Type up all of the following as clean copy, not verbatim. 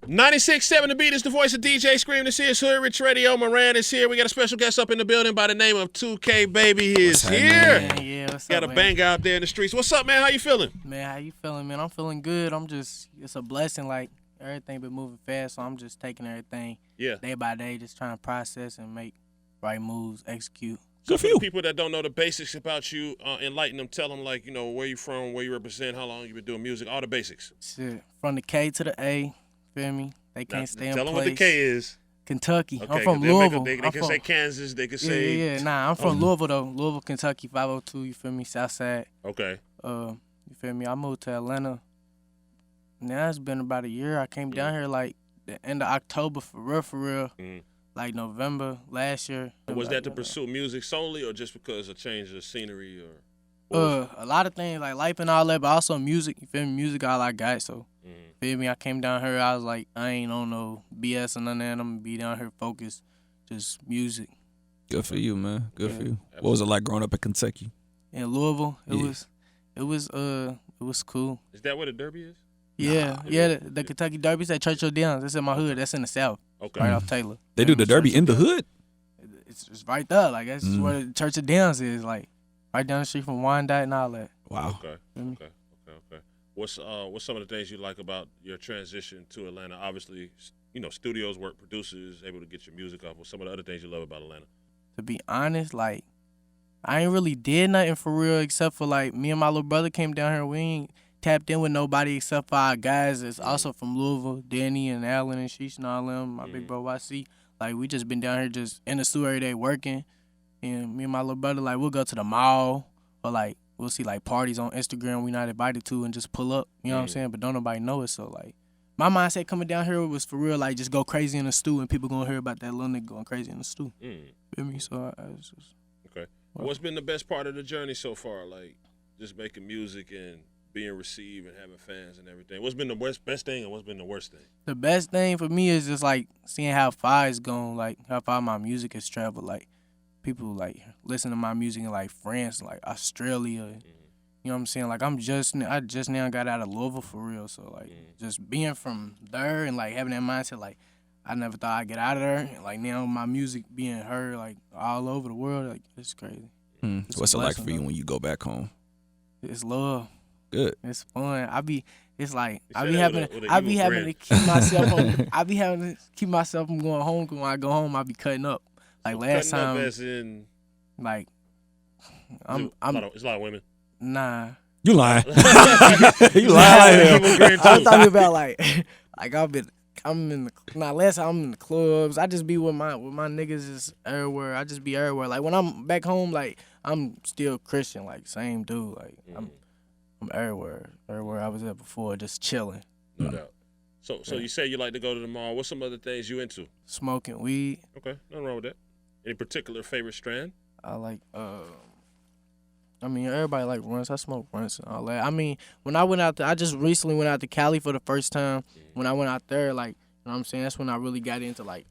96.7 The Beat is the voice of DJ Scream. This is Hoodrich Radio. Moran is here. We got a special guest up in the building by the name of 2KBaby. He is here. Yeah, what's got up, a banger out there in the streets. What's up, man? How you feeling? Man, how you feeling, man? I'm feeling good. It's a blessing. Like, everything been moving fast, so I'm just taking everything day by day, just trying to process and make right moves, execute. So for the people that don't know the basics about you, enlighten them, tell them, like, you know, where you from, where you represent, how long you been doing music, all the basics. Shit, from the K to the A, feel me? They can't stay in place. Tell them what the K is. Kentucky. Okay, I'm from Louisville. They can say Kansas. They can say... Yeah. Nah, I'm from Louisville, though. Louisville, Kentucky, 502, you feel me? Southside. Okay. You feel me? I moved to Atlanta. Now it's been about a year. I came down here, like, the end of October, for real. Like November last year. Was that to pursue music solely, or just because of change of scenery, or? A lot of things, like life and all that, but also music. You feel me? Music all I got, so feel me? I came down here, I was like, I ain't on no BS or none of that. I'm gonna be down here focused, just music. Good for you, man. Good for you. What was it like growing up in Kentucky? In Louisville, it was cool. Is that where the Derby is? Yeah, the Kentucky Derby's at Churchill Downs. That's in my hood. That's in the South. Okay. Right off Taylor. They do the Derby in the hood? It's right there. Like, that's where the Churchill Downs is. Like, right down the street from Wyandotte and all that. Wow. Okay. What's some of the things you like about your transition to Atlanta? Obviously, you know, studios work, producers, able to get your music off. What's some of the other things you love about Atlanta? To be honest, like, I ain't really did nothing for real except for, like, me and my little brother came down here. We ain't tapped in with nobody except for our guys that's also from Louisville, Danny and Allen and Sheesh and all them, my big bro YC. Like, we just been down here just in the studio every day working. And me and my little brother, like, we'll go to the mall or, like, we'll see, like, parties on Instagram we not invited to and just pull up. You know what I'm saying? But don't nobody know it. So, like, my mindset coming down here was for real, like, just go crazy in the stew and people gonna hear about that little nigga going crazy in the stew. Feel me? So, I was just... Okay. What's been the best part of the journey so far? Like, just making music and being received and having fans and everything. What's been the best thing and what's been the worst thing? The best thing for me is just, like, seeing how far it's gone, like, how far my music has traveled. Like, people, like, listen to my music in, like, France, like, Australia. You know what I'm saying? Like, I just now got out of Louisville for real. So, like, just being from there and, like, having that mindset, like, I never thought I'd get out of there. And, like, now my music being heard, like, all over the world, like, it's crazy. What's it like for you when you go back home? It's love. Good. It's fun. I be having to keep myself from going home. Cause when I go home, I be cutting up. Like, so last time, as in, like, it's a lot of women. Nah. You lying? You lying? I'm talking about like last time I'm in the clubs. I just be with my niggas is everywhere. I just be everywhere. Like, when I'm back home, like, I'm still Christian, like, same dude. Like, I'm everywhere I was at before, just chilling. No doubt. So you say you like to go to the mall. What's some other things you into? Smoking weed. Okay, nothing wrong with that. Any particular favorite strand? I like, I mean, everybody like runs. I smoke runs and all that. I mean, when I went out there, I just recently went out to Cali for the first time. When I went out there, like, you know what I'm saying? That's when I really got into, like,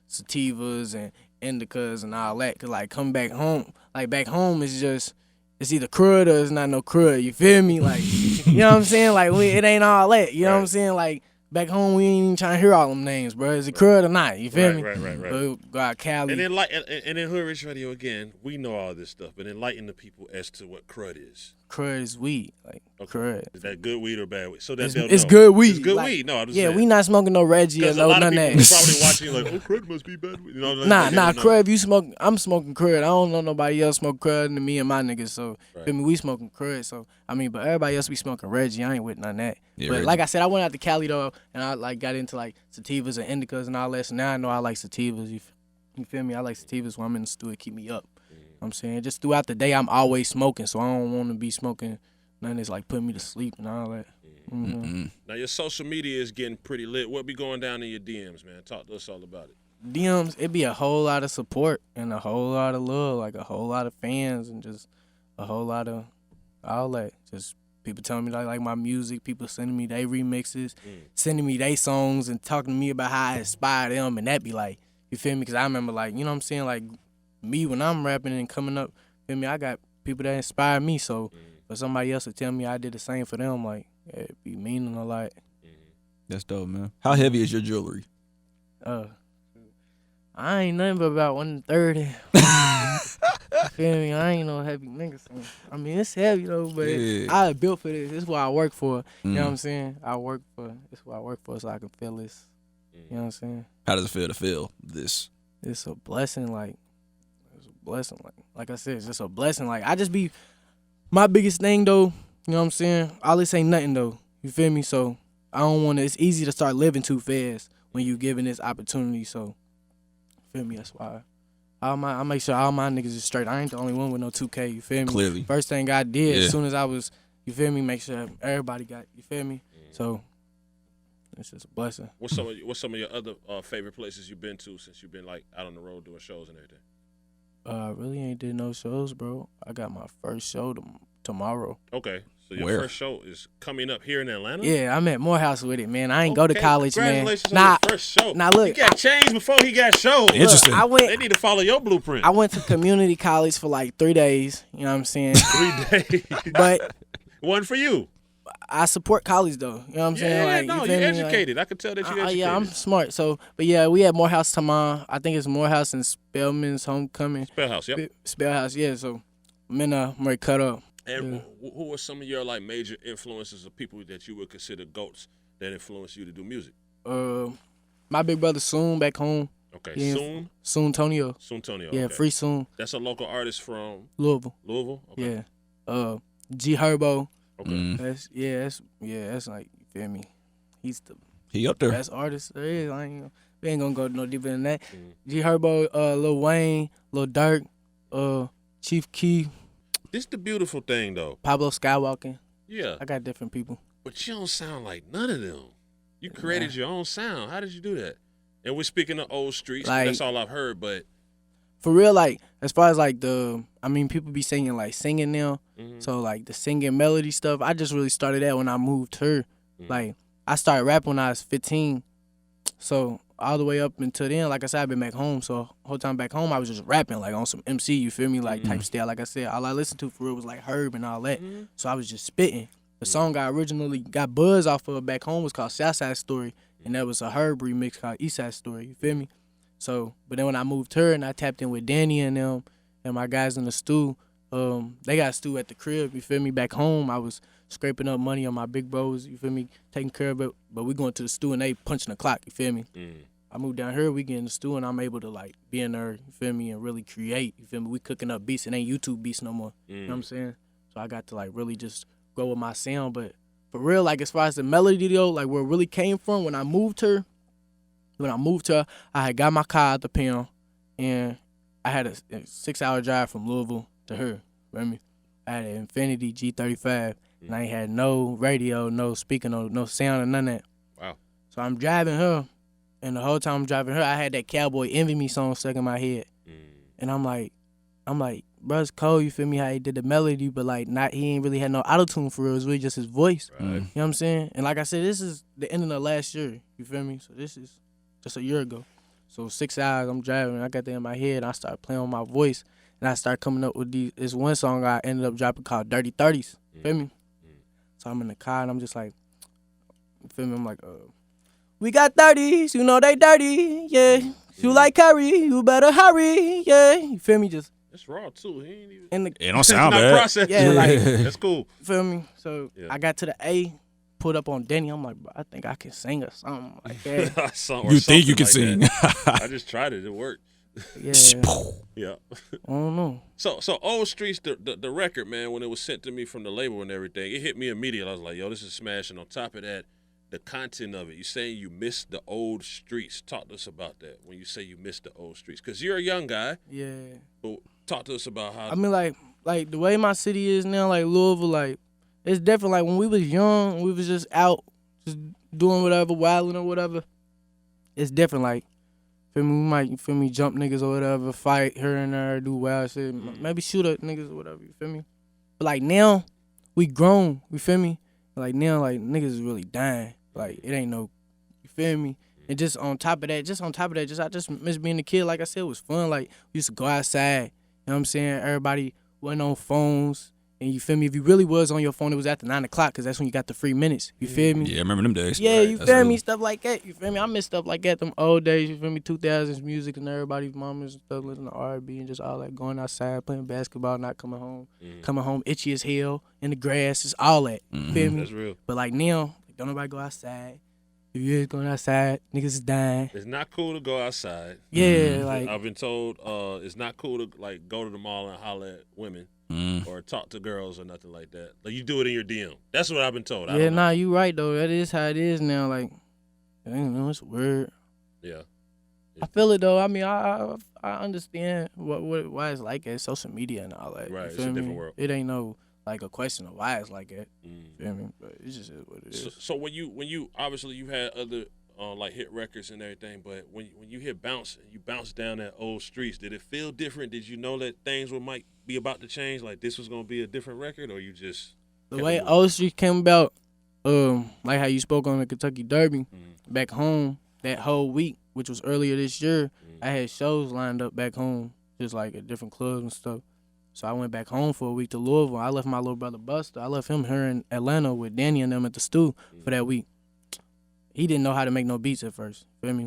sativas and indicas and all that. Cause, like, come back home, like, back home is just, it's either crud or it's not no crud. You feel me? Like, you know what I'm saying? Like, it ain't all that. You know what I'm saying? Like, back home, we ain't even trying to hear all them names, bro. Is it crud or not? You feel me? Right. But go out Cali. And in Hoodrich Radio, again, we know all this stuff, but enlighten the people as to what crud is. Crud is weed. Like, crud. Is that good weed or bad weed? So that it's good weed. It's good like, weed. No, I'm just saying. We not smoking no Reggie or no none of that. Probably watching like, oh, crud must be bad weed. You know, nah, crud. If you smoke, I'm smoking crud. I don't know nobody else smoke crud than me and my niggas. So, feel me, we smoking crud. So, I mean, but everybody else be smoking Reggie. I ain't with none of that. Yeah, but Reggie. Like I said, I went out to Cali though, and I like got into like sativas and indicas and all that. So now I know I like sativas. You feel me? I like sativas when I'm in the studio. Keep me up. You know what I'm saying, just throughout the day, I'm always smoking. So I don't want to be smoking. Nothing that's like putting me to sleep and all that. Now your social media is getting pretty lit. What be going down in your DMs, man? Talk to us all about it. DMs, it be a whole lot of support and a whole lot of love, like a whole lot of fans and just a whole lot of all that. Just people telling me like my music, people sending me their remixes, sending me their songs and talking to me about how I inspire them, and that be like, you feel me? Because I remember, like, you know what I'm saying, like me when I'm rapping and coming up, feel me? I got people that inspire me, so for somebody else to tell me I did the same for them, like, it be meaning a lot. That's dope, man. How heavy is your jewelry? I ain't nothing but about 130. You feel me? I ain't no heavy nigga. So, I mean, it's heavy though, but I built for this. This is what I work for. You know what I'm saying? This is what I work for, so I can feel this. You know what I'm saying? How does it feel to feel this? It's a blessing. Like I said, it's just a blessing. Like I just be my biggest thing though. You know what I'm saying? All this ain't nothing though. You feel me? So I don't want to. It's easy to start living too fast when you given this opportunity. So. Feel me? That's why I make sure all my niggas is straight. I ain't the only one with no 2K. You feel me? Clearly. First thing I did as soon as I was, you feel me? Make sure everybody got. You feel me? So it's just a blessing. What's some of your other favorite places you've been to since you've been like out on the road doing shows and everything? I really ain't did no shows, bro. I got my first show tomorrow. Okay. So your first show is coming up here in Atlanta? Yeah, I'm at Morehouse with it, man. I ain't go to college, man. Congratulations on your first show. Nah, look. He got changed before he got shows. Interesting. They need to follow your blueprint. I went to community college for like 3 days. You know what I'm saying? 3 days. But one for you. I support college though. You know what I'm saying? Yeah, like, no, you're educated. I can tell that you're educated. Yeah, I'm smart. So, but yeah, we at Morehouse tomorrow. I think it's Morehouse and Spellman's homecoming. Spellhouse, yep. Spellhouse, yeah. So I'm ready to cut up. And who are some of your like major influences of people that you would consider GOATs that influence you to do music? My big brother Soon back home. Okay, yeah, Soon Tonio. Soon Tonio. Yeah, okay. Free Soon. That's a local artist from Louisville. Louisville. Okay. Yeah. G Herbo. Okay. That's like, you feel me? He up there. Best artist there is. We ain't gonna go no deeper than that. G Herbo, Lil Wayne, Lil Durk, Chief Keef. This the beautiful thing though. Pablo Skywalker. Yeah. I got different people. But you don't sound like none of them. You created your own sound. How did you do that? And we're speaking of old streets. Like, that's all I've heard, but for real, like, as far as like people be singing now. So like the singing melody stuff, I just really started that when I moved here. Like I started rapping when I was 15. So all the way up until then, like I said, I've been back home. So whole time back home, I was just rapping like on some MC, you feel me, like type style. Like I said, all I listened to for real was like Herb and all that. So I was just spitting. The song I originally got buzz off of back home was called Southside Story, and that was a Herb remix called Eastside Story. You feel me? So, but then when I moved here and I tapped in with Danny and them and my guys in the stew, they got a stew at the crib. You feel me? Back home, I was scraping up money on my big bros. You feel me? Taking care of it, but we going to the stew and they punching the clock. You feel me? I moved down here, we get in the stew, and I'm able to, like, be in there, you feel me, and really create, you feel me? We cooking up beats, and ain't YouTube beats no more, you know what I'm saying? So I got to, like, really just go with my sound, but for real, like, as far as the melody, though, like, where it really came from, when I moved here, I had got my car out the pound, and I had a 6-hour drive from Louisville to here, you feel me? I had an Infinity G35, and I ain't had no radio, no speaker, no sound, or none of that. Wow. So I'm driving her. And the whole time I'm driving her, I had that Cowboy Envy Me song stuck in my head. And I'm like, bro, it's cold, you feel me, how he did the melody, but like he ain't really had no auto-tune for real. It was really just his voice. Right. You know what I'm saying? And like I said, this is the end of the last year, you feel me? So this is just a year ago. So 6 hours I'm driving, and I got that in my head, and I started playing with my voice, and I started coming up with this one song I ended up dropping called Dirty 30s, you feel me? So I'm in the car, and I'm just like, you feel me? I'm like, we got 30s, you know they dirty, yeah. You like Curry, you better hurry, yeah. You feel me? Just it's raw too. He ain't even. It don't sound bad. Yeah, like that's cool. Feel me? So I got to the A, put up on Denny. I'm like, bro, I think I can sing or something like that. You think you can sing? I just tried it. It worked. Yeah. Yeah. I don't know. So Old Streets, the record, man, when it was sent to me from the label and everything, it hit me immediately. I was like, yo, this is smashing. On top of that, the content of it. You saying you miss the old streets. Talk to us about that when you say you miss the old streets. Because you're a young guy. Yeah. But talk to us about how. I mean, like the way my city is now, like Louisville, like, it's different. Like, when we was young, we was just out, just doing whatever, wilding or whatever. It's different. Like, feel me, we might, feel me, jump niggas or whatever, fight here and there, do wild shit. Maybe shoot at niggas or whatever, you feel me? But, like, now, we grown, you feel me? Like, now, like, niggas is really dying. Like, it ain't no, you feel me? And just on top of that, I just miss being a kid. Like I said, it was fun. Like, we used to go outside, you know what I'm saying? Everybody wasn't on phones. And you feel me? If you really was on your phone, it was after 9 o'clock because that's when you got the free minutes. You feel me? Yeah, I remember them days. Yeah, Right. you That's feel real. me? Stuff like that. You feel me? I miss stuff like that. Them old days. You feel me? 2000s music and everybody's mamas and stuff listening to R&B and just all that. Going outside, playing basketball, not coming home. Coming home itchy as hell in the grass. It's all that. You feel me? That's real. But like now, don't nobody go outside. If you is going outside, niggas is dying. It's not cool to go outside. Yeah, like I've been told it's not cool to like go to the mall and holler at women or talk to girls or nothing like that. Like you do it in your DM. That's what I've been told. I yeah, don't know. nah, you right though. That is how it is now. Like, I don't know, it's weird. Yeah. I feel it though. I mean, I understand why it's like that. Social media and all that. Right, You it's feel a me? different world. It ain't no like a question of why it's like that. Feel me? But it just is what it is. So when you obviously you had other like hit records and everything, but when you hit bounce, you bounce down that old streets. Did it feel different? Did you know that things might be about to change? Like this was gonna be a different record, or you just The way Old Street came about, like how you spoke on the Kentucky Derby, back home that whole week, which was earlier this year, I had shows lined up back home, just like at different clubs and stuff. So I went back home for a week to Louisville. I left my little brother Buster. I left him here in Atlanta with Danny and them at the stew for that week. He didn't know how to make no beats at first. Feel me?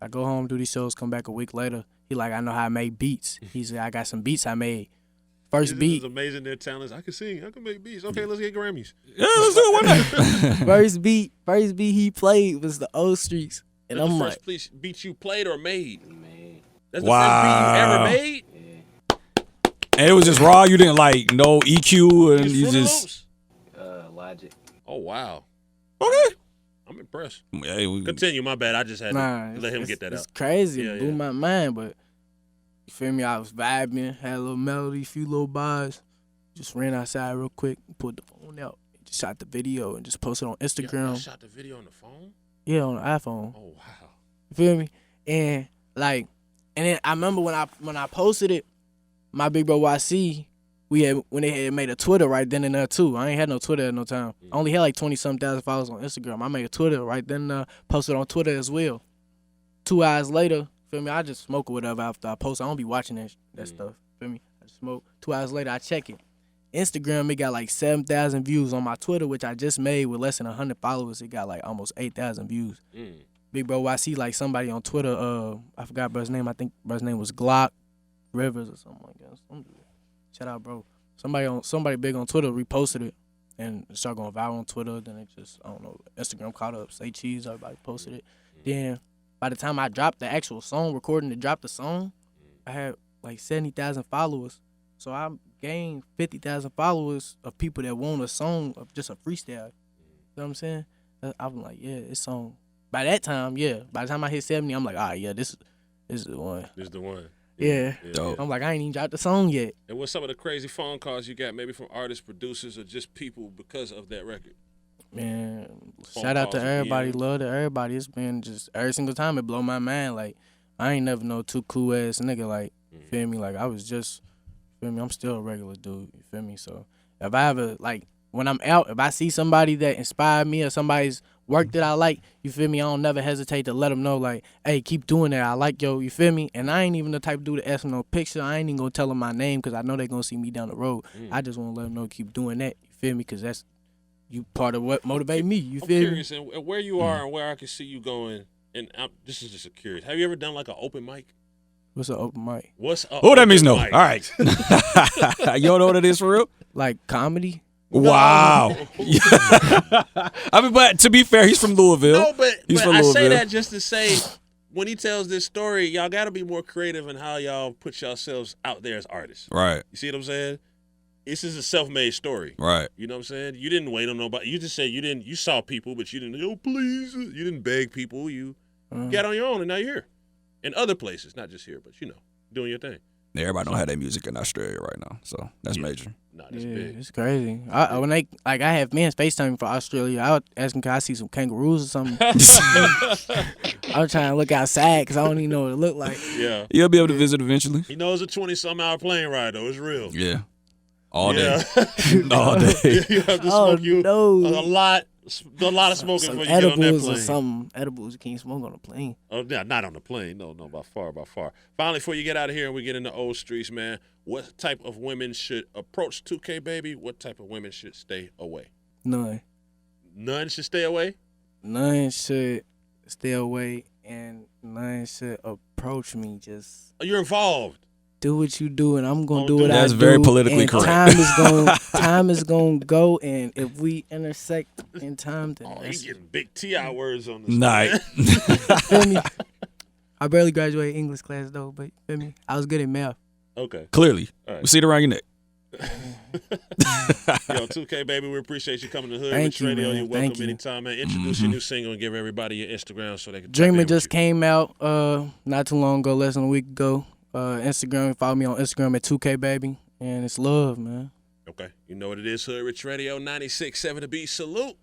I go home, do these shows, come back a week later. He like, I know how to make beats. He said, I got some beats I made. First beat. It's amazing their talents. I can sing. I can make beats. Okay, let's get Grammys. Yeah, let's do it one night. First beat he played was the Old Streets. And That's I'm the like, first beat you played or made? That's the Wow. first beat you ever made? And it was just raw. You didn't like no EQ, and Use you Fruity just. Loops? Logic. Oh wow. Okay. I'm impressed. Hey, Continue. My bad. I just had to let him it's- get that it's out. crazy. Yeah, It blew my mind, but you feel me? I was vibing, had a little melody, few little bars. Just ran outside real quick, pulled the phone out, just shot the video, and just posted on Instagram. Y'all shot the video on the phone? Yeah, on the iPhone. Oh wow. You feel me? And like, and then I remember when I posted it, my big bro YC, when they had made a Twitter right then and there too. I ain't had no Twitter at no time. I only had like 20-something thousand followers on Instagram. I made a Twitter right then and there, posted on Twitter as well. 2 hours later, feel me? I just smoke or whatever after I post. I don't be watching that stuff. Feel me? I just smoke. 2 hours later, I check it. Instagram, it got like 7,000 views. On my Twitter, which I just made with less than 100 followers, it got like almost 8,000 views. Big bro YC, like somebody on Twitter, I forgot bro's name. I think bro's name was Glock Rivers or something like that. Shout out, bro. Somebody big on Twitter reposted it and it started going viral on Twitter. Then it just, I don't know, Instagram caught up. Say cheese, everybody posted it. Then by the time I dropped the actual song, recording to drop the song, I had like 70,000 followers. So I gained 50,000 followers of people that want a song of just a freestyle. You know what I'm saying? I'm like, yeah, this song. By that time, yeah. By the time I hit 70, I'm like, all right, yeah, this is the one. This is the one. Yeah. Dope. I'm like, I ain't even dropped the song yet. And what's some of the crazy phone calls you got, maybe from artists, producers, or just people because of that record? Man, Phone shout out to calls and everybody. DMs. Love to everybody. It's been just every single time it blow my mind. Like, I ain't never no too cool ass nigga. Like, feel me? Like, I was just, feel me? I'm still a regular dude. You feel me? So, if I ever, like, when I'm out, if I see somebody that inspired me or somebody's work that I like, you feel me? I don't never hesitate to let them know, like, hey, keep doing that. I like yo, you feel me? And I ain't even the type of dude to ask them no picture. I ain't even gonna tell them my name because I know they gonna see me down the road. I just want to let them know, keep doing that. You feel me? Because that's you part of what motivate me. You I'm feel curious, and where you are and where I can see you going. And this is just a curious. Have you ever done like an open mic? What's an open mic? What's a Oh, that means no. mic? All right. You don't know what it is for real? Like comedy? Wow. I mean, but to be fair, he's from Louisville. No, but He's from I say Louisville. that just to say, when he tells this story, y'all got to be more creative in how y'all put yourselves out there as artists. Right. You see what I'm saying? This is a self-made story. Right. You know what I'm saying? You didn't wait on nobody. You just said you saw people, but you didn't, please. You didn't beg people. You got on your own, and now you're here. In other places, not just here, but, doing your thing. Everybody don't have that music in Australia right now, so that's major. Nah, that's Yeah, big. it's crazy. When I have men FaceTime for Australia, I would ask them, can I see some kangaroos or something? I was trying to look outside because I don't even know what it look like. Yeah. You'll be able to visit eventually. He knows a 20-some hour plane ride, though. It's real. Yeah. All Yeah. day. All day. You have to Oh, smoke you no. a lot A lot of smoking some before you get on that edibles or plane. something. Edibles you can't smoke on a plane. Oh, yeah, not on the plane. No, by far. Finally, before you get out of here and we get in the old streets, man, what type of women should approach 2KBaby? What type of women should stay away? None. None should stay away? None should stay away, and none should approach me. Just Oh, you're involved. do what you do, and I'm gonna Oh, do dude, what I do. that's very politically and correct. Time is gonna go, and if we intersect in time, then Oh, that's you getting big T.I. words on this. Night. feel me. I barely graduated English class though, but feel me, I was good at math. Okay. Clearly. All right. We see it around your neck. Yo, 2KBaby, we appreciate you coming to Thank Hoodrich you, Radio. man. You're welcome Thank you. anytime, man. Introduce your new single and give everybody your Instagram so they can. Dreamer just came out not too long ago, less than a week ago. Instagram, follow me on Instagram at 2KBaby, and it's love, man. Okay. You know what it is, Hoodrich Radio 96.7 to be. Salute.